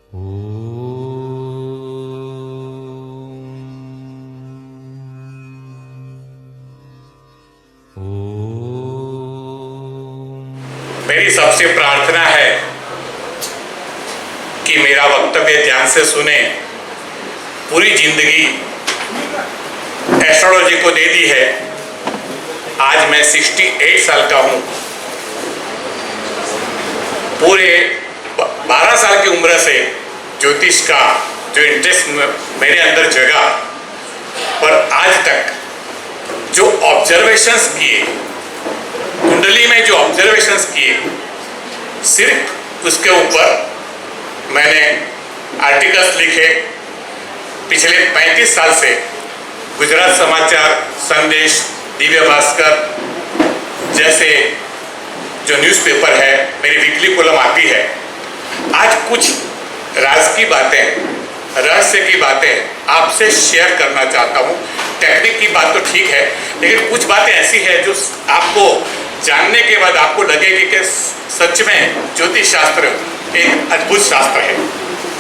मेरी सबसे प्रार्थना है कि मेरा वक्तव्य ध्यान से सुने। पूरी जिंदगी एस्ट्रोलॉजी को दे दी है। आज मैं 68 साल का हूँ। पूरे 12 साल की उम्र से ज्योतिष का जो इंटरेस्ट मेरे अंदर जगा, पर आज तक जो ऑब्जर्वेशंस किए, कुंडली में जो ऑब्जर्वेशंस किए, सिर्फ उसके ऊपर मैंने आर्टिकल्स लिखे। पिछले 35 साल से गुजरात समाचार, संदेश, दिव्य भास्कर जैसे जो न्यूज़पेपर है, मेरी वीकली कॉलम आती है। आज कुछ राज की बातें, रहस्य की बातें आपसे शेयर करना चाहता हूँ। टेक्निक की बात तो ठीक है, लेकिन कुछ बातें ऐसी है जो आपको जानने के बाद आपको लगेगी कि सच में ज्योतिष शास्त्र एक अद्भुत शास्त्र है।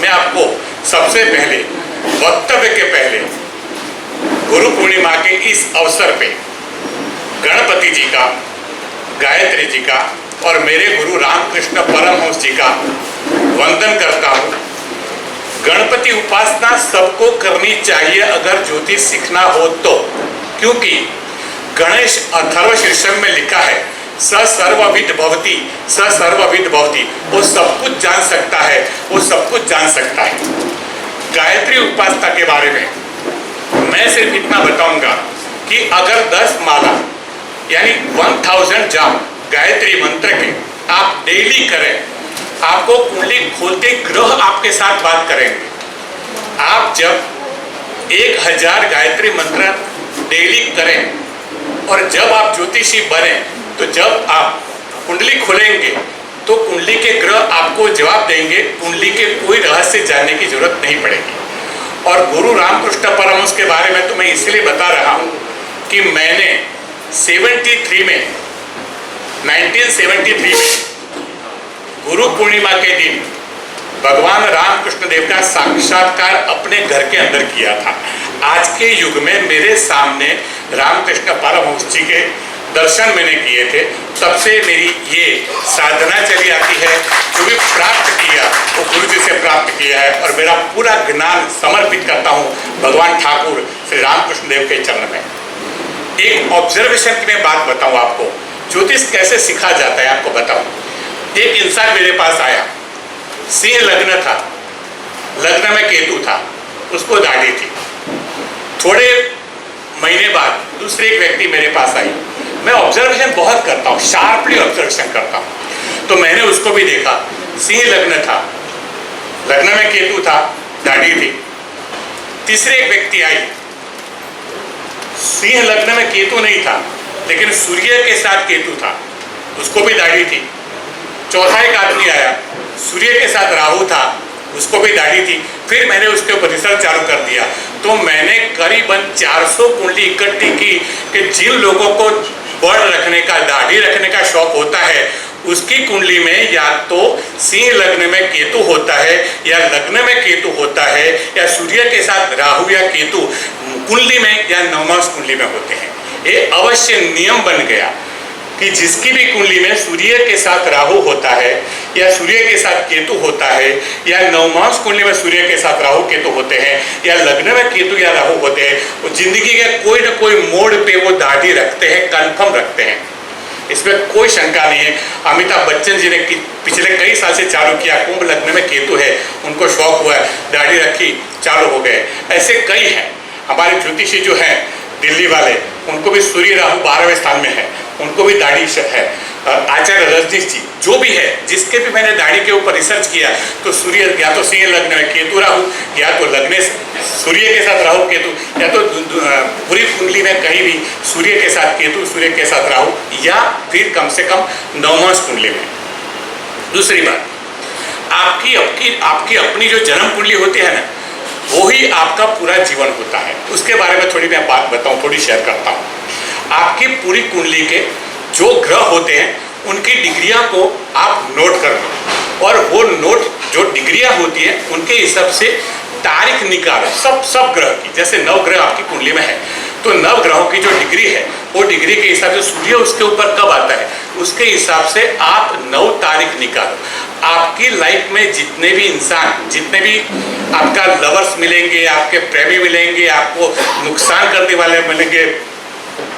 मैं आपको सबसे पहले, वक्तव्य के पहले, गुरु पूर्णिमा के इस अवसर पे गणपति जी का, गायत्री जी का और मेरे गुरु रामकृष्ण परमहंस जी का वंदन करता हूँ। गणपति उपासना सबको करनी चाहिए अगर ज्योतिष सीखना हो तो, क्योंकि गणेश अथर्वशीर्षम में लिखा है, स सर्वविद भवति, स सर्वविद भवति। वो सब कुछ जान सकता है, वो सब कुछ जान सकता है। गायत्री उपासना के बारे में मैं सिर्फ इतना बताऊंगा कि अगर 10 माला यानी 1000 जाप गायत्री मंत्र के आप डेली करें, आपको कुंडली खोलते ग्रह आपके साथ बात करेंगे। आप जब 1000 गायत्री मंत्र डेली करें और जब आप ज्योतिषी बने, तो जब आप कुंडली खोलेंगे तो कुंडली के ग्रह आपको जवाब देंगे। कुंडली के कोई रहस्य जानने की जरूरत नहीं पड़ेगी। और गुरु रामकृष्ण परमहंस के बारे में तो मैं इसलिए बता रहा हूँ कि मैंने 1973 में गुरु पूर्णिमा के दिन भगवान रामकृष्ण देव का साक्षात्कार अपने घर के अंदर किया था। आज के युग में मेरे सामने रामकृष्ण परमहंस जी के दर्शन मैंने किए थे। तब से मेरी ये साधना चली आती है। जो भी प्राप्त किया वो गुरु जी से प्राप्त किया है और मेरा पूरा ज्ञान समर्पित करता हूँ भगवान ठाकुर श्री रामकृष्ण देव के चरण में। एक ऑब्जर्वेशन की मैं बात बताऊँ आपको, ज्योतिष कैसे सीखा जाता है आपको बताऊँ। एक इंसान मेरे पास आया, सिंह लग्न था, लग्न में केतु था, उसको दाढ़ी थी। थोड़े महीने बाद दूसरे एक व्यक्ति मेरे पास आई। मैं ऑब्जर्वेशन बहुत करता हूँ, शार्पली ऑब्जर्वेशन करता हूँ। तो मैंने उसको भी देखा, सिंह लग्न था, लग्न में केतु था, दाढ़ी थी। तीसरे एक व्यक्ति आई, सिंह लग्न में केतु नहीं था, लेकिन सूर्य के साथ केतु था, उसको भी दाढ़ी थी। चौथा एक आदमी आया, सूर्य के साथ राहु था, उसको भी दाढ़ी थी। फिर मैंने उसके ऊपर रिसर्च चालू कर दिया। तो मैंने करीबन 400 कुंडली इकट्ठी की कि जिन लोगों को बड़ रखने का, दाढ़ी रखने का शौक होता है, उसकी कुंडली में या तो सिंह लग्न में केतु होता है, या लग्न में केतु होता है, या सूर्य के साथ राहु या केतु कुंडली में या नवमांश कुंडली में होते हैं। ये अवश्य नियम बन गया कि जिसकी भी कुंडली में सूर्य के साथ राहु होता है, या सूर्य के साथ केतु होता है, या नवमांश कुंडली में सूर्य के साथ राहु केतु होते हैं, या लग्न में केतु या राहु होते हैं, वो जिंदगी के कोई न कोई मोड़ पे वो दाढ़ी रखते हैं, कन्फर्म रखते हैं। इसमें कोई शंका नहीं है। अमिताभ बच्चन जी ने पिछले कई साल से चालू किया, कुंभ लग्न में केतु है, उनको शौक हुआ, दाढ़ी रखी, चालू हो गए। ऐसे कई हैं। हमारे ज्योतिषी जो हैं दिल्ली वाले, उनको भी सूर्य राहु 12वें स्थान में है, उनको भी दाढ़ी है। आचार्य रजनीश जी, जो भी है, जिसके भी मैंने दाढ़ी के ऊपर रिसर्च किया, तो सूर्य या तो सिंह लग्न में केतु राहु, या तो लग्न सूर्य के साथ राहु केतु, या तो पूरी कुंडली में कहीं भी सूर्य के साथ केतु, सूर्य के साथ राहु, या फिर कम से कम नवमांश कुंडली में। दूसरी बात, आपकी अपनी जो जन्म कुंडली होती है ना, वो ही आपका पूरा जीवन होता है। उसके बारे में थोड़ी मैं बात बताऊं, थोड़ी शेयर करता हूं। आपकी पूरी कुंडली के जो ग्रह होते हैं, उनकी डिग्रियां को आप नोट कर लो, और वो नोट जो डिग्रियां होती है उनके हिसाब से तारीख निकालो सब ग्रह की। जैसे 9 ग्रह आपकी कुंडली में है तो 9 ग्रहों की जो डिग्री है वो डिग्री के हिसाब से सूर्य उसके ऊपर कब आता है उसके हिसाब से आप 9 तारीख निकालो। आपकी लाइफ में जितने भी इंसान, जितने भी आपका लवर्स मिलेंगे, आपके प्रेमी मिलेंगे, आपको नुकसान करने वाले मिलेंगे,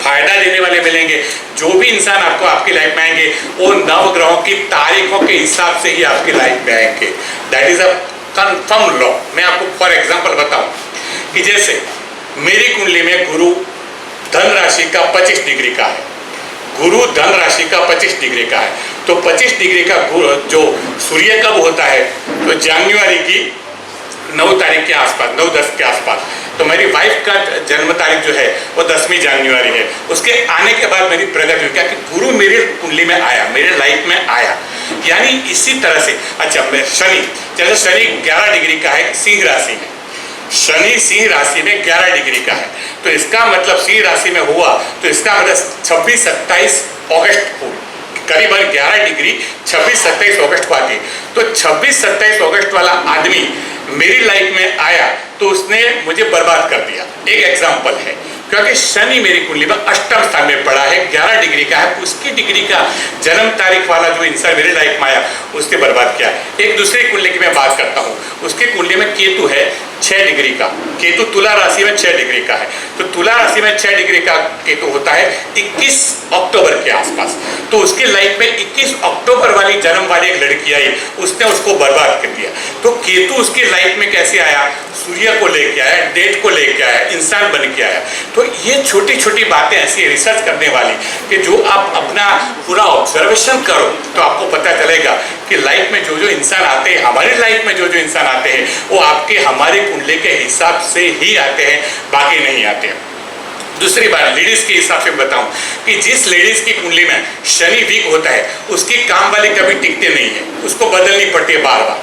फायदा देने वाले मिलेंगे, जो भी इंसान आपको आपकी लाइफ में आएंगे वो 9 ग्रहों की तारीखों के हिसाब से ही आपकी लाइफ में आएंगे। That is a confirm law. मैं आपको फॉर एग्जांपल बताऊं कि जैसे मेरी कुंडली में गुरु धन राशि का 25 डिग्री का है, गुरु धन राशि का 25 डिग्री का है, तो 25 डिग्री का जो सूर्य कब होता है तो जनवरी की 9 तारीख के आसपास, 9-10 के आसपास। तो मेरी वाइफ का जन्म तारीख जो है वो 10वीं जनवरी है। उसके आने के बाद मेरी प्रगति हुई, क्या कि गुरु मेरी कुंडली में आया, मेरे लाइफ में आया। यानी इसी तरह से अच्छा शनि, जैसे शनि 11 डिग्री का है सिंह राशि में, शनि सिंह राशि में 11 डिग्री का है, तो इसका मतलब सिंह राशि में हुआ तो इसका मतलब 26-27 अगस्त को करीबन 11 डिग्री 26-27 अगस्त को आती है। तो 26-27 अगस्त वाला आदमी मेरी लाइफ में आया तो उसने मुझे बर्बाद कर दिया। एक एग्जाम्पल है, क्योंकि शनि मेरी कुंडली में अष्टम स्थान में पड़ा है, 11 डिग्री का है, उसकी डिग्री का जन्म तारीख वाला जो इंसान मेरे लाइफ में आया उसने बर्बाद किया। एक दूसरी कुंडली की मैं बात करता हूँ, उसकी कुंडली में केतु है 6 डिग्री का, केतु तुला राशि में 6 डिग्री का है। तो तुला राशि में 6 डिग्री का केतु होता है 21 अक्टूबर के आसपास। तो उसकी लाइफ में 21 अक्टूबर वाली जन्म वाली एक लड़की आई, उसने उसको बर्बाद कर दिया। तो केतु उसकी लाइफ में कैसे आया, सूर्य को लेके आया, डेट को लेके आया, इंसान बन के आया। तो ये छोटी छोटी बातें ऐसी है रिसर्च करने वाली कि जो आप अपना पूरा ऑब्जर्वेशन करो तो आपको पता चलेगा कि लाइफ में जो जो इंसान आते हैं, हमारी लाइफ में जो जो इंसान आते हैं वो आपके हमारी कुंडली के हिसाब से ही आते हैं, बाकी नहीं आते हैं। दूसरी बात लेडीज के हिसाब से बताऊं कि जिस लेडीज की कुंडली में शनि वीक होता है उसकी काम वाली कभी टिकते नहीं है, उसको बदलनी पड़ती है बार बार।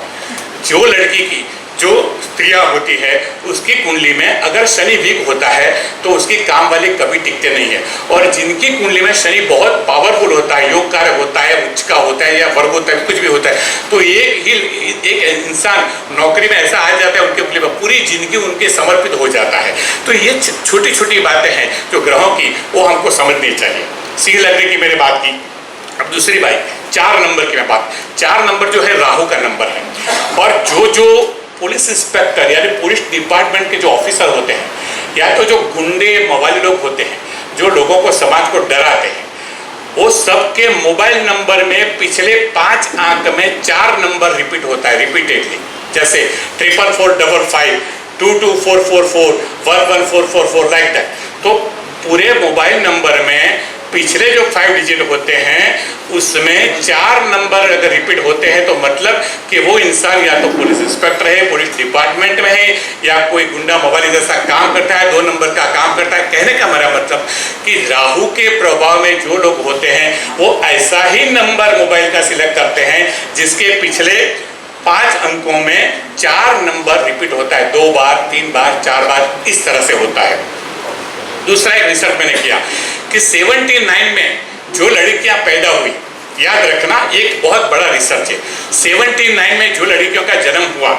जो लड़की की जो स्त्रियां होती है उसकी कुंडली में अगर शनि वीक होता है तो उसकी काम वाली कभी टिकते नहीं है। और जिनकी कुंडली में शनि बहुत पावरफुल होता है, योग कारक होता है, उच्च का होता है या वर्ग होता है, कुछ भी होता है, तो एक इंसान नौकरी में ऐसा आ जाता है उनके कुंडली में पूरी जिंदगी उनके समर्पित हो जाता है। तो ये छोटी छोटी बातें हैं जो ग्रहों की वो हमको समझनी चाहिए। सिंह लग्न की मैंने बात की। अब दूसरी बात 4 नंबर की मैं बात, 4 नंबर जो है राहु का नंबर है। और जो पुलिस इंस्पेक्टर यानी पुलिस डिपार्टमेंट के जो ऑफिसर होते हैं या तो जो गुंडे मवाली लोग होते हैं जो लोगों को समाज को डराते हैं, वो सबके मोबाइल नंबर में पिछले 5 अंक में 4 नंबर रिपीट होता है रिपीटेडली, जैसे 4445 22444 11444 लाइक दैट। तो पूरे मोबाइल नंबर में पिछले जो 5 डिजिट होते हैं उसमें 4 नंबर अगर रिपीट होते हैं तो मतलब कि वो इंसान या तो पुलिस इंस्पेक्टर है, पुलिस डिपार्टमेंट में है, या कोई गुंडा मोबाइल जैसा काम करता है, 2 नंबर का काम करता है। कहने का मेरा मतलब कि राहु के प्रभाव में जो लोग होते हैं वो ऐसा ही नंबर मोबाइल का सिलेक्ट करते हैं जिसके पिछले 5 अंकों में 4 नंबर रिपीट होता है, 2 बार 3 बार 4 बार इस तरह से होता है। दूसरा एक रिसर्च मैंने किया कि 79 में जो लड़कियां पैदा हुई, याद रखना एक बहुत बड़ा रिसर्च है, 79 में जो लड़कियों का जन्म हुआ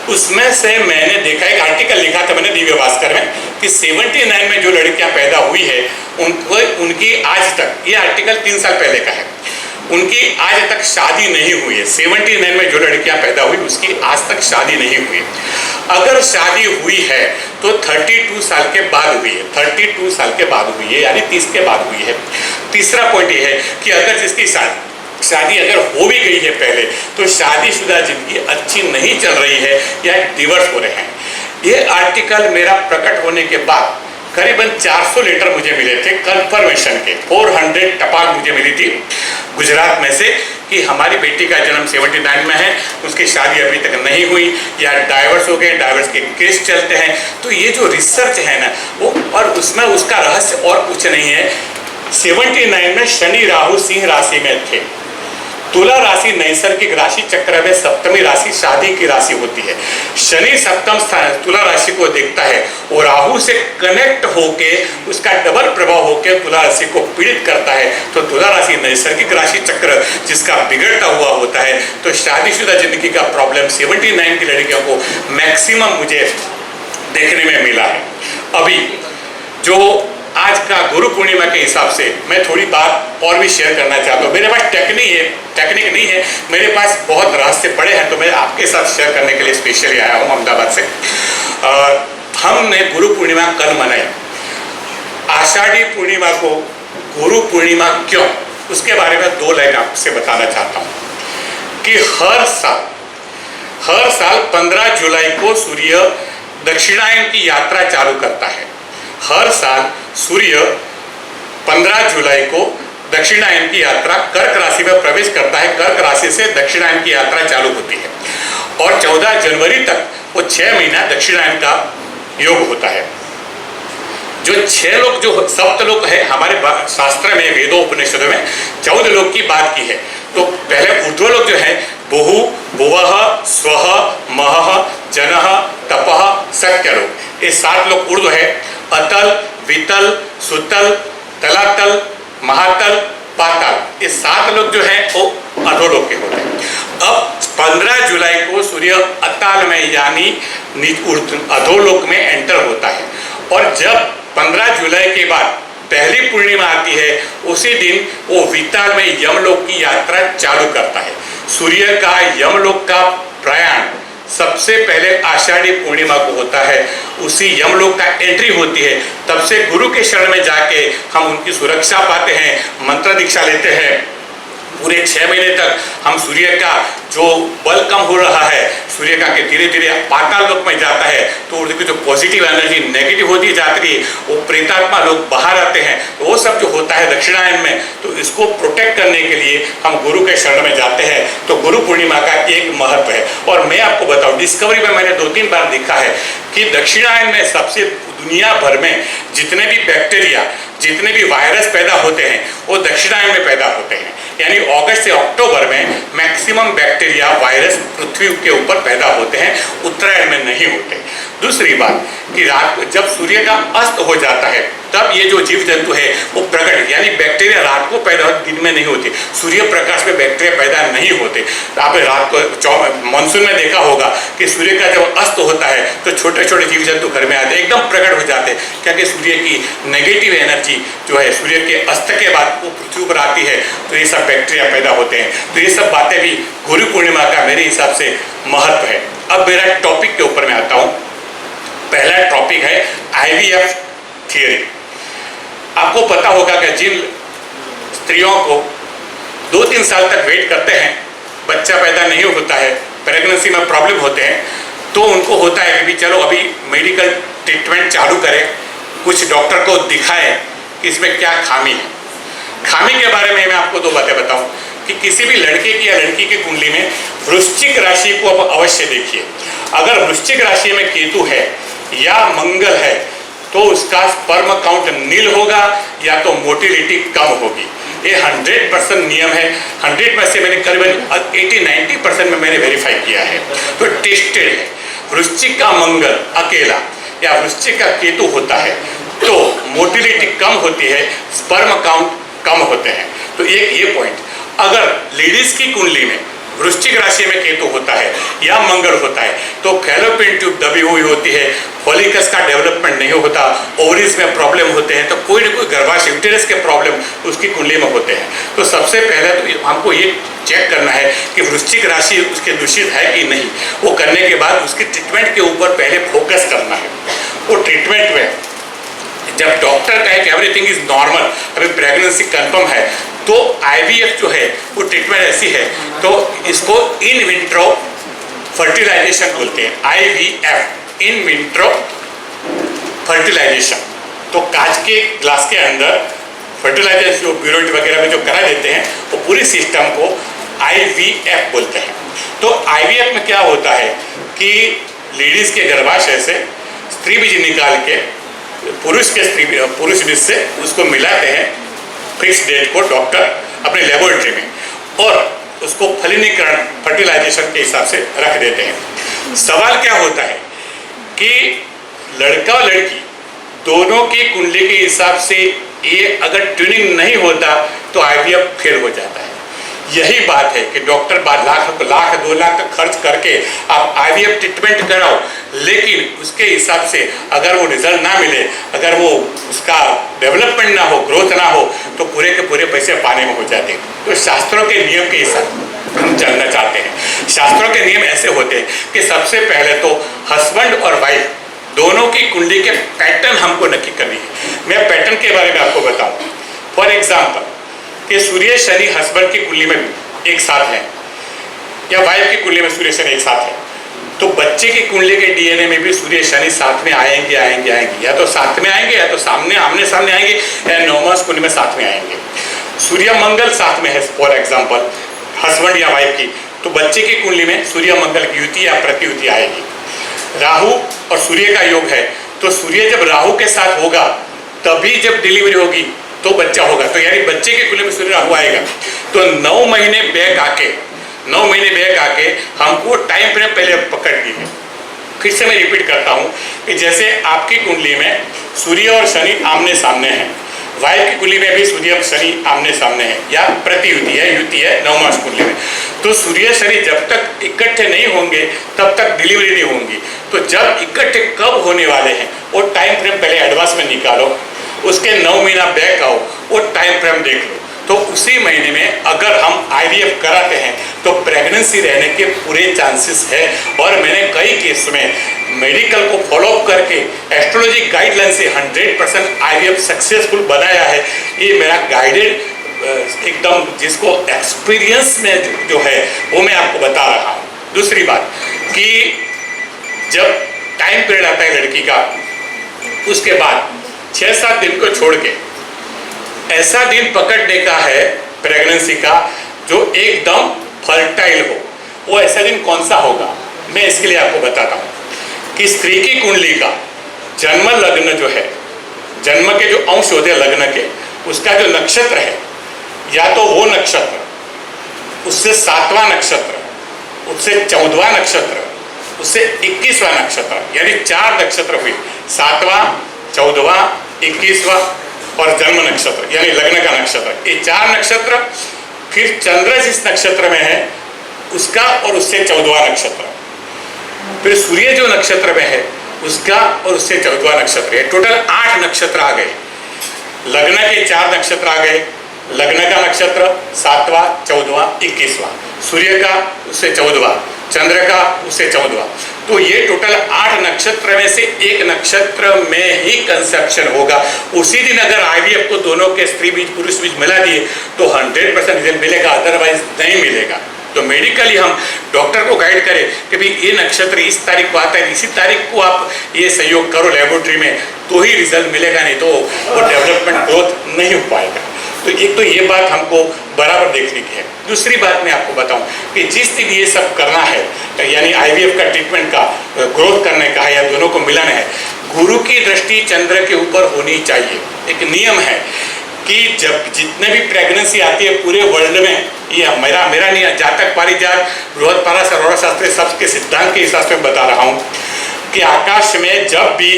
उसमें से मैंने देखा, एक आर्टिकल लिखा था मैंने दिव्य भास्कर में कि 79 में जो लड़कियां पैदा हुई है उनकी आज तक, ये आर्टिकल 3 साल पहले का है, उनकी आज तक शादी नहीं हुई है। 79 में जो लड़कियां पैदा हुई उसकी आज तक शादी नहीं हुई। अगर शादी हुई है तो 32 साल के बाद हुई है, 32 साल के बाद हुई है, यानी 30 के बाद हुई है। तीसरा पॉइंट ये है कि अगर जिसकी शादी अगर हो भी गई है पहले तो शादीशुदा जिंदगी अच्छी नहीं चल रही है या डिवोर्स हो रहे हैं। ये आर्टिकल मेरा प्रकट होने के बाद करीबन 400 लेटर मुझे मिले थे कंफर्मेशन के, 400 टपाल मुझे मिली थी गुजरात में से कि हमारी बेटी का जन्म 79 में है, उसकी शादी अभी तक नहीं हुई या डाइवर्स हो गए, डाइवर्स के केस चलते हैं। तो ये जो रिसर्च है ना वो, और उसमें उसका रहस्य और कुछ नहीं है। 79 में शनि राहु सिंह राशि में थे, तुला राशि नैसर्गिक राशि चक्र में सप्तमी राशि शादी की राशि होती है। शनि सप्तम स्थान तुला राशि को देखता है और राहु से कनेक्ट होके उसका डबल प्रभाव होके तुला राशि को पीड़ित करता है। तो तुला राशि नैसर्गिक राशि चक्र जिसका बिगड़ता हुआ होता है, तो शादीशुदा जिंदगी का प्रॉब्लम 79 की लड़कियों को मैक्सिमम मुझे देखने में मिला है। अभी जो आज का गुरु पूर्णिमा के हिसाब से मैं थोड़ी बात और भी शेयर करना चाहता हूँ। मेरे पास टेक्निक नहीं है, मेरे पास बहुत रहस्य पड़े हैं, तो मैं आपके साथ शेयर करने के लिए स्पेशली आया हूँ अहमदाबाद से। हमने गुरु पूर्णिमा कल मनाई। आषाढ़ी पूर्णिमा को गुरु पूर्णिमा क्यों, उसके बारे में 2 लाइन आपसे बताना चाहता हूँ कि हर साल 15 जुलाई को सूर्य दक्षिणायन की यात्रा चालू करता है। हर साल सूर्य 15 जुलाई को दक्षिणायन की यात्रा कर्क राशि में प्रवेश करता है। कर्क राशि से दक्षिणायन की यात्रा चालू होती है और 14 जनवरी तक वो 6 महीना दक्षिणायन का योग होता है। जो 6 लोग जो सप्त लोग है हमारे शास्त्र में, वेदों उपनिषदों में 14 लोग की बात की है। तो पहले ऊर्ध्व लोग जो है बहु, भुवः, स्वः, महः, जनः, तपः, शक्य लोग, ये 7 लोग ऊर्ध्व है। अतल, वितल, सुतल, तलातल, महातल, पाताल, ये 7 लोग जो है वो अधोलोक के होते हैं। अब 15 जुलाई को सूर्य अताल में यानी अधोलोक में एंटर होता है और जब 15 जुलाई के बाद पहली पूर्णिमा आती है उसी दिन वो विताल में यमलोक की यात्रा चालू करता है। सूर्य का यमलोक का प्रयाण सबसे पहले आषाढ़ी पूर्णिमा को होता है, उसी यमलोक का एंट्री होती है। तब से गुरु के शरण में जाके हम उनकी सुरक्षा पाते हैं, मंत्र दीक्षा लेते हैं। पूरे 6 महीने तक हम सूर्य का जो बल कम हो रहा है, सूर्य का के धीरे धीरे पाताल लोक में जाता है, तो उनकी जो पॉजिटिव एनर्जी नेगेटिव होती जाती है, वो प्रेतात्मा लोग बाहर आते हैं। तो वो सब जो होता है दक्षिणायन में, तो इसको प्रोटेक्ट करने के लिए हम गुरु के शरण में जाते हैं। तो गुरु पूर्णिमा का एक महत्व है। और मैं आपको बताऊं, डिस्कवरी में मैंने 2-3 बार देखा है कि दक्षिणायन में सबसे दुनिया भर में जितने भी बैक्टीरिया, जितने भी वायरस पैदा होते हैं वो दक्षिणायन में पैदा होते हैं। यानी अगस्त से अक्टूबर में मैक्सिमम बैक्टीरिया, वायरस पृथ्वी के ऊपर पैदा होते हैं, उत्तरायण में नहीं होते। दूसरी बात कि रात को जब सूर्य का अस्त हो जाता है तब ये जो जीव जंतु है वो प्रकट, यानी बैक्टीरिया रात को पैदा होते, दिन में नहीं होते। सूर्य प्रकाश में बैक्टीरिया पैदा नहीं होते। आपने रात को मानसून में देखा होगा कि सूर्य का जब अस्त होता है तो छोटे छोटे जीव जंतु घर में आते हैं, एकदम प्रकट हो जाते हैं, क्योंकि सूर्य की नेगेटिव एनर्जी जो है सूर्य के अस्त के बाद वो पृथ्वी पर आती है, तो ये सब बैक्टीरिया पैदा होते हैं। तो ये सब बातें भी गुरु पूर्णिमा का मेरे हिसाब से महत्व है। अब मेरा टॉपिक के ऊपर मैं आता हूँ। पहला टॉपिक है IVF थियरी। आपको पता होगा कि जिन स्त्रियों को 2-3 साल तक वेट करते हैं, बच्चा पैदा नहीं होता है, प्रेगनेंसी में प्रॉब्लम होते हैं, तो उनको होता है कि चलो अभी मेडिकल ट्रीटमेंट चालू करें, कुछ डॉक्टर को दिखाएं कि इसमें क्या खामी है। खामी के बारे में मैं आपको 2 बातें बताऊं कि किसी भी लड़के की या लड़की की कुंडली में वृश्चिक राशि को अब अवश्य देखिए। अगर वृश्चिक राशि में केतु है या मंगल है तो उसका स्पर्म काउंट नील होगा या तो मोटिलिटी कम होगी। ये 100% नियम है। 100 में से मैंने करीबन 80-90% में मैंने वेरीफाई किया है, तो टेस्टेड है। वृश्चिक का मंगल अकेला या वृश्चिक का केतु होता है तो मोटिलिटी कम होती है, स्पर्म काउंट कम होते हैं। तो एक ये पॉइंट। अगर लेडीज की कुंडली में वृश्चिक राशि में केतु होता है या मंगल होता है तो फैलोपियन ट्यूब दबी हुई होती है, फॉलिकस का डेवलपमेंट नहीं होता, ओवरीज में प्रॉब्लम होते हैं, तो कोई ना कोई गर्भाशय यूटेरस के प्रॉब्लम उसकी कुंडली में होते हैं। तो सबसे पहले तो हमको ये चेक करना है कि वृश्चिक राशि उसके दूषित है कि नहीं। वो करने के बाद उसकी ट्रीटमेंट के ऊपर पहले फोकस करना है। वो ट्रीटमेंट में जब डॉक्टर कहे कि एवरीथिंग इज नॉर्मल, अभी प्रेगनेंसी कंफर्म है, तो IVF जो है वो ट्रीटमेंट ऐसी है, तो इसको इन विट्रो फर्टिलाइजेशन बोलते हैं। IVF in vitro fertilisation. तो कांच के ग्लास के अंदर फर्टिलाइजेशन जो ब्यूरोट वगैरह में जो करा देते हैं वो पूरी सिस्टम को IVF बोलते हैं। तो IVF में क्या होता है कि लेडीज के गर्भाशय से स्त्री बीज निकाल के पुरुष बीज से उसको मिलाते हैं फिक्स डेट को डॉक्टर अपने लेबोरेटरी में, और उसको फलीनीकरण फर्टिलाइजेशन के हिसाब से रख देते हैं। सवाल क्या होता है कि लड़का और लड़की दोनों की कुंडली के हिसाब से ये अगर ट्यूनिंग नहीं होता तो आईवीएफ फेल हो जाता है। यही बात है कि डॉक्टर बाद लाख 2 लाख का खर्च करके आप आईवीएफ ट्रीटमेंट कराओ, लेकिन उसके हिसाब से अगर वो रिजल्ट ना मिले, अगर वो उसका डेवलपमेंट ना हो, ग्रोथ ना हो, तो पूरे के पूरे पैसे पानी में हो जाते हैं। तो शास्त्रों के नियम के हिसाब हम जानना चाहते हैं। शास्त्रों के नियम ऐसे होते हैं कि सबसे पहले तो हस्बैंड और वाइफ दोनों की कुंडली के पैटर्न हमको नक्की करनी है। मैं पैटर्न के बारे में आपको बताऊं। फॉर एग्जाम्पल कि सूर्य शनि हस्बैंड की कुंडली में एक साथ है या वाइफ की कुंडली में सूर्य शनि एक साथ है, तो बच्चे की कुंडली के डीएनए में भी सूर्य शनि साथ में आएंगे या तो साथ में आएंगे या तो आमने सामने आएंगे या नवमास कुंडली में साथ में आएंगे। सूर्य मंगल साथ में है फॉर एग्जाम्पल हस्बैंड या वाइफ की, तो बच्चे की कुंडली में सूर्य मंगल की युति या प्रतियुति आएगी। राहु और सूर्य का योग है, तो सूर्य जब राहु के साथ होगा तभी जब डिलीवरी होगी तो बच्चा होगा। तो यानी बच्चे के कुंडली में सूर्य राहु आएगा। तो 9 महीने बैक आके हमको टाइम फ्रेम पहले पकड़ ली है। फिर से मैं रिपीट करता हूँ कि जैसे आपकी कुंडली में सूर्य और शनि आमने सामने हैं, वाइफ की कुंडली में भी सूर्य और शनि आमने सामने है या प्रतियुति है, युति है नवमास कुंडली में, तो सूर्य शनि जब तक इकट्ठे नहीं होंगे तब तक डिलीवरी नहीं होंगी। तो जब इकट्ठे कब होने वाले हैं वो टाइम फ्रेम पहले एडवांस में निकालो, उसके 9 महीना बैक आओ, वो टाइम फ्रेम देख लो। तो उसी महीने में अगर हम आईवीएफ कराते हैं तो प्रेगनेंसी रहने के पूरे चांसेस है। और मैंने कई केस में मेडिकल को फॉलोअप करके एस्ट्रोलॉजी गाइडलाइन से 100% आईवीएफ सक्सेसफुल बनाया है। ये मेरा गाइडेड एकदम जिसको एक्सपीरियंस में जो है वो मैं आपको बता रहा हूँ। दूसरी बात कि जब टाइम पीरियड आता है लड़की का, उसके बाद 6-7 दिन को छोड़ के ऐसा दिन पकड़ने का है प्रेगनेंसी का जो एकदम फर्टाइल हो। वो ऐसा दिन कौन सा होगा, मैं इसके लिए आपको बताता हूँ कि स्त्री की कुंडली का जन्म लग्न जो है, जन्म के जो अंश होते हैं लग्न के, उसका जो नक्षत्र है, या तो वो नक्षत्र, उससे 7वां नक्षत्र, उससे 14वां नक्षत्र, उससे 21वां नक्षत्र, यानी 4 नक्षत्र हुए, 7वां, 14वां, 21वां और जन्म नक्षत्र यानी लग्न का नक्षत्र। ये 4 नक्षत्र, फिर चंद्र जिस नक्षत्र में है उसका और उससे 14वां नक्षत्र, फिर सूर्य जो नक्षत्र में है उसका और उससे 14वां नक्षत्र, ये टोटल 8 नक्षत्र आ गए। लग्न के 4 नक्षत्र आ गए, लग्न का नक्षत्र 7वां, 14वां, 21वां, सूर्य का उससे 14वां, चंद्र का उससे 14वां। तो ये टोटल 8 नक्षत्र में से एक नक्षत्र में ही कंसेप्शन होगा। उसी दिन अगर आईवीएफ को दोनों के स्त्री बीज पुरुष बीज मिला दिए तो 100% रिजल्ट मिलेगा, अदरवाइज नहीं मिलेगा। तो मेडिकली हम डॉक्टर को गाइड करें कि भाई ये नक्षत्र इस तारीख को आता है, इसी तारीख को आप ये सहयोग करो लेबोरेटरी में, तो ही रिजल्ट मिलेगा, नहीं तो वो डेवलपमेंट ग्रोथ नहीं हो पाएगा। तो एक तो ये बात हमको बराबर देखने की है। दूसरी बात मैं आपको बताऊं कि जिस दिन ये सब करना है, यानी आईवीएफ का ट्रीटमेंट का ग्रोथ करने का है या दोनों को मिलाना है, गुरु की दृष्टि चंद्र के ऊपर होनी चाहिए। एक नियम है कि जब जितने भी प्रेगनेंसी आती है पूरे वर्ल्ड में, ये मेरा नहीं, जातक पारिजात बृहस्पति अरोड़ा शास्त्री सबके सिद्धांत के हिसाब से बता रहा हूँ कि आकाश में जब भी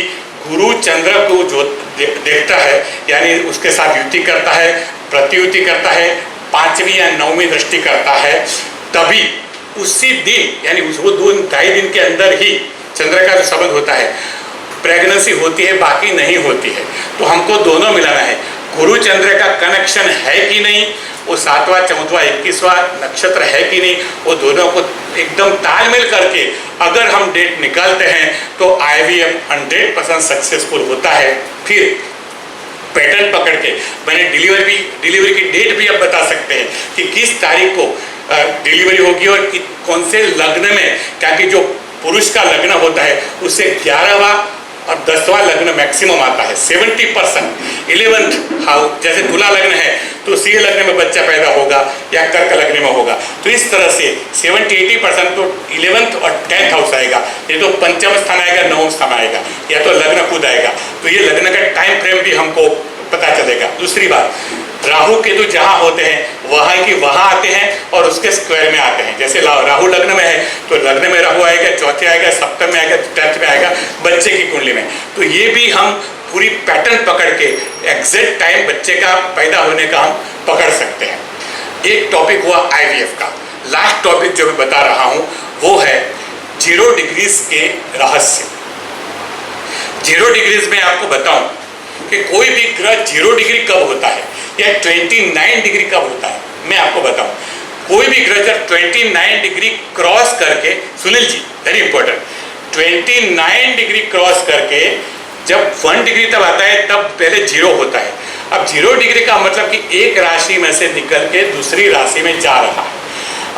गुरु चंद्र को जो देखता है, यानी उसके साथ युति करता है, प्रतियुति करता है, 5वीं या 9वीं दृष्टि करता है, तभी उसी दिन यानी वो 2-2.5 दिन के अंदर ही चंद्र का जो संबंध होता है, प्रेगनेंसी होती है, बाकी नहीं होती है। तो हमको दोनों मिलाना है, गुरु चंद्र का कनेक्शन है कि नहीं, वो 7वां, 14वां, 21वां नक्षत्र है कि नहीं, वो दोनों को एकदम तालमेल करके अगर हम डेट निकालते हैं तो आईवीएफ 100% सक्सेसफुल होता है। फिर पैटर्न पकड़ के मैंने डिलीवरी की डेट भी अब बता सकते हैं कि किस तारीख को डिलीवरी होगी और कौन से लग्न में, क्योंकि जो पुरुष का लग्न होता है उससे 11वां और 10वां लग्न मैक्सिमम आता है। 70% 11th हाउस, जैसे तुला लग्न है तो सिंह लग्न में बच्चा पैदा होगा या कर्क लग्न में होगा। तो इस तरह से 70-80% तो 11th और 10th हाउस आएगा, ये तो 5वां स्थान आएगा, 9वां स्थान आएगा, या तो लग्न खुद आएगा। तो ये लग्न का टाइम फ्रेम भी हमको पता चलेगा। दूसरी बात, राहु केतु जहां होते हैं वहां की वहां आते हैं और उसके स्क्वायर में आते हैं। जैसे राहु लग्न में है तो लग्न में राहु आएगा, चौथे आएगा, सप्तम में आएगा, टेंथ में आएगा बच्चे की कुंडली में। तो ये भी हम पूरी पैटर्न पकड़ के एग्जैक्ट टाइम बच्चे का पैदा होने का हम पकड़ सकते हैं। एक टॉपिक हुआ IVF का। लास्ट टॉपिक जो मैं बता रहा हूं वो है 0 डिग्रीज के रहस्य। 0 डिग्रीज में आपको बताऊं कि कोई भी ग्रह 0 डिग्री कब होता है या 29 डिग्री कब होता है, मैं आपको बताऊं। कोई भी ग्रह जब 29 डिग्री क्रॉस करके, Sunil ji very important, 29 degree cross करके जब 1 डिग्री तब आता है तब पहले 0 होता है। अब 0 डिग्री का मतलब कि एक राशि में से निकल के दूसरी राशि में जा रहा है।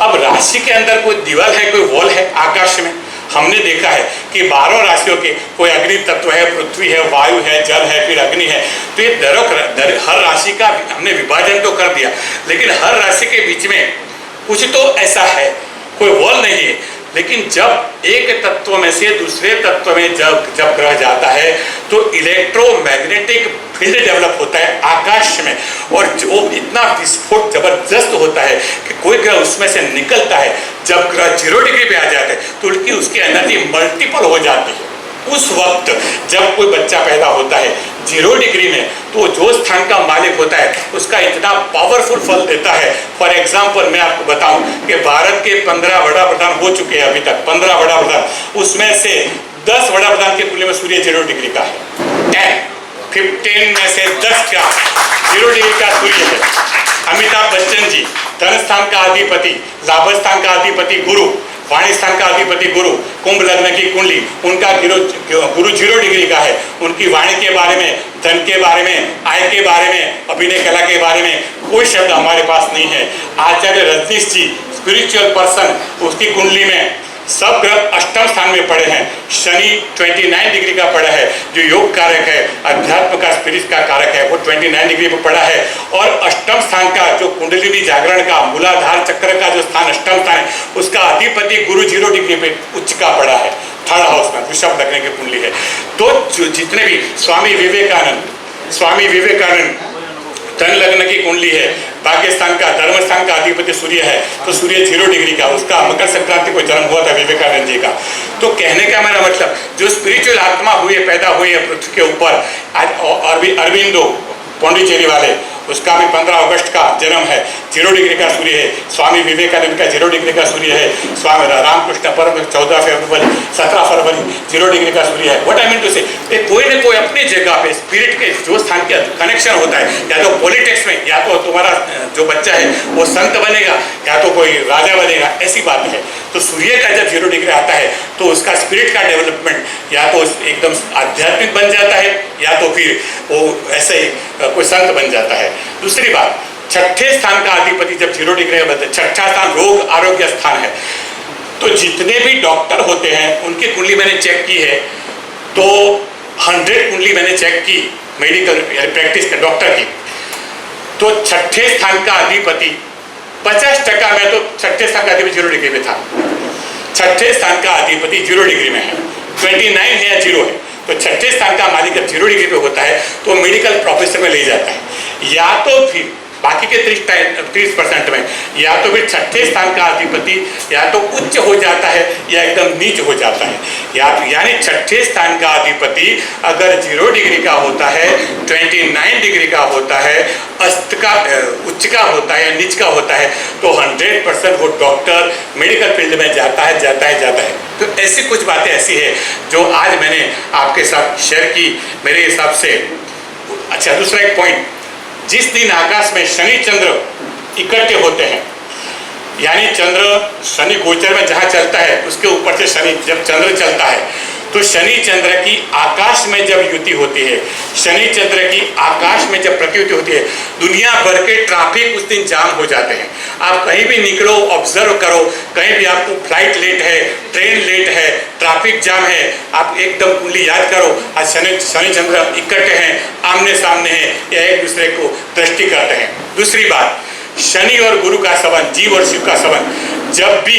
अब राशि के अंदर कोई दीवार है, कोई वॉल है आकाश में। हमने देखा है कि 12 राशियों के कोई अग्नि तत्व है, पृथ्वी है, वायु है, जल है, फिर अग्नि है। तो ये हर राशि का हमने विभाजन तो कर दिया, लेकिन हर राशि के बीच में कुछ तो ऐसा है, कोई वॉल नहीं है। लेकिन जब एक तत्व में से दूसरे तत्व में जब ग्रह जाता है तो इलेक्ट्रोमैग्नेटिक फील्ड डेवलप होता है आकाश में, और जो इतना विस्फोट जबरदस्त होता है कि कोई ग्रह उसमें से निकलता है। जब ग्रह 0 डिग्री पे आ जाते हैं तो उसकी एनर्जी मल्टीपल हो जाती है। उस वक्त जब कोई बच्चा पैदा होता है 0 डिग्री में, तो जो स्थान का मालिक होता है उसका इतना पावरफुल फल देता है। फॉर एग्जाम्पल मैं आपको बताऊं कि भारत के 15 वड़ा प्रधान हो चुके हैं अभी तक, 15 वड़ा प्रधान, उसमें से 10 वड़ा प्रधान के कुंडली में सूर्य 0 डिग्री का है। 15 में से 10 का 0 डिग्री का सूर्य है। अमिताभ बच्चन जी, धन स्थान का अधिपति, लाभ स्थान का अधिपति गुरु, वाणी स्थान का अधिपति गुरु, कुंभ लग्न की कुंडली, उनका गुरु 0 डिग्री का है। उनकी वाणी के बारे में, धन के बारे में, आय के बारे में, अभिनय कला के बारे में कोई शब्द हमारे पास नहीं है। आचार्य रजनीश जी स्पिरिचुअल पर्सन, उसकी कुंडली में सब ग्रह अष्टम स्थान में पड़े हैं। शनि 29 डिग्री का पड़ा है, जो योग कारक है, अध्यात्म का, स्पिरिट का कारक है, वो 29 डिग्री पर पड़ा है। और अष्टम स्थान का जो कुंडलिनी जागरण का मूलाधार चक्र का जो स्थान अष्टम स्थान है, उसका अधिपति गुरु 0 डिग्री पे उच्च का पड़ा है, 3rd हाउस में वृषभ लग्न की कुंडली है। तो जितने भी स्वामी विवेकानंद धन लग्न की कुंडली है, पाकिस्तान का धर्म स्थान का अधिपति सूर्य है, तो सूर्य 0 डिग्री का, उसका मकर संक्रांति को जन्म हुआ था विवेकानंद जी का। तो कहने का मेरा मतलब, जो स्पिरिचुअल आत्मा हुए पैदा हुई है पृथ्वी के ऊपर, आज अरविंदो पौंडीचेरी वाले, उसका भी 15 अगस्त का जन्म है, 0 डिग्री का सूर्य है। स्वामी विवेकानंद का 0 डिग्री का सूर्य है। स्वामी रामकृष्ण परम 14 फरवरी 17 फरवरी 0 डिग्री का सूर्य है। व्हाट आई मीन टू से, कोई न कोई अपनी जगह पे स्पिरिट के जो स्थान के कनेक्शन होता है, या तो पॉलिटिक्स में, या तो तुम्हारा जो बच्चा है वो संत बनेगा, या तो कोई राजा बनेगा, ऐसी बात है। तो सूर्य का जब 0 डिग्री आता है तो उसका स्पिरिट का डेवलपमेंट या तो एकदम आध्यात्मिक बन जाता है, या तो फिर वो ऐसे कोई संत बन जाता है। दूसरी बात, 6ठे स्थान का अधिपति जब 0 डिग्री में बनता है, 6ठा स्थान रोग आरोग्य स्थान है। तो जितने भी डॉक्टर होते हैं उनकी कुंडली मैंने चेक की है, तो 100 कुंडली मैंने चेक की मेडिकल प्रैक्टिस के डॉक्टर की, तो 6ठे स्थान का अधिपति 50% में, तो 6ठे स्थान का अधिपति 0 डिग्री में था। 6ठे स्थान का अधिपति 0 डिग्री में है, 29 है या 0 है। तो 6ठे स्थान का मालिक जब 0 डिग्री पे होता है तो मेडिकल प्रोफेसर में ले जाता है, या तो फिर बाकी के 30% में, या तो फिर 6ठे स्थान का अधिपति या तो उच्च हो जाता है या एकदम नीच हो जाता है। यानी 6ठे स्थान का अधिपति अगर 0 डिग्री का होता है, 29 डिग्री का होता है, अस्त का उच्च का होता है या नीच का होता है, तो 100% वो डॉक्टर मेडिकल फील्ड में जाता है। तो ऐसी कुछ बातें ऐसी है जो आज मैंने आपके साथ शेयर की मेरे हिसाब से। अच्छा, दूसरा एक पॉइंट, जिस दिन आकाश में शनि चंद्र इकट्ठे होते हैं, यानी चंद्र शनि गोचर में जहाँ चलता है उसके ऊपर से शनि जब चंद्र चलता है, तो शनि चंद्र की आकाश में जब युति होती है, शनि चंद्र की आकाश में जब प्रत्युति होती है, दुनिया भर के ट्रैफिक उस दिन जाम हो जाते हैं। आप कहीं भी निकलो, ऑब्जर्व करो, कहीं भी आपको फ्लाइट लेट है, ट्रेन लेट है, ट्रैफिक जाम है, आप एकदम कुंडली याद करो, आज शनि चंद्र इकट्ठे हैं, आमने सामने हैं, या एक दूसरे को दृष्टि करते हैं। दूसरी बात, शनि और गुरु का संबंध, जीव और शिव का संबंध, जब भी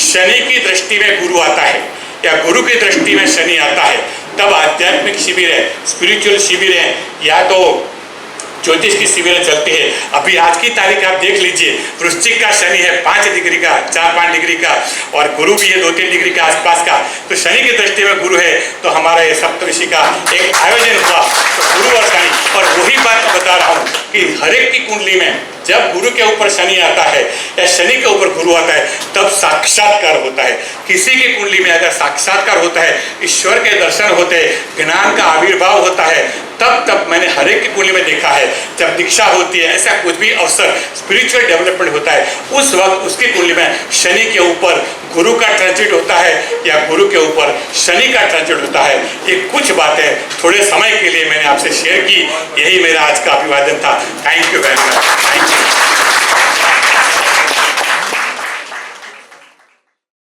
शनि की दृष्टि में गुरु आता है या गुरु की दृष्टि में शनि आता है, तब आध्यात्मिक शिविर है, स्पिरिचुअल शिविर है, या तो ज्योतिष की शिविरें चलती है। अभी आज की तारीख आप देख लीजिए, वृश्चिक का शनि है 5 डिग्री का, 4-5 डिग्री का, और गुरु भी है 2-3 डिग्री के आसपास का। तो शनि की दृष्टि में गुरु है, तो हमारा ये सप्तऋषि का एक आयोजन हुआ, तो गुरु और शनि। और वही बात मैं बता रहा हूँ कि हर एक की कुंडली में जब गुरु के ऊपर शनि आता है या शनि के ऊपर गुरु आता है, तब साक्षात्कार होता है। किसी की कुंडली में अगर साक्षात्कार होता है, ईश्वर के दर्शन होते हैं, ज्ञान का आविर्भाव होता है, तब मैंने हर एक की कुंडली में देखा है, जब दीक्षा होती है, ऐसा कुछ भी अवसर, स्पिरिचुअल डेवलपमेंट होता है, उस वक्त उसकी कुंडली में शनि के ऊपर गुरु का ट्रांजिट होता है या गुरु के ऊपर शनि का ट्रांजिट होता है। ये कुछ बातें थोड़े समय के लिए मैंने आपसे शेयर की। यही मेरा आज का अभिवादन था। Thank you very much. Thank you.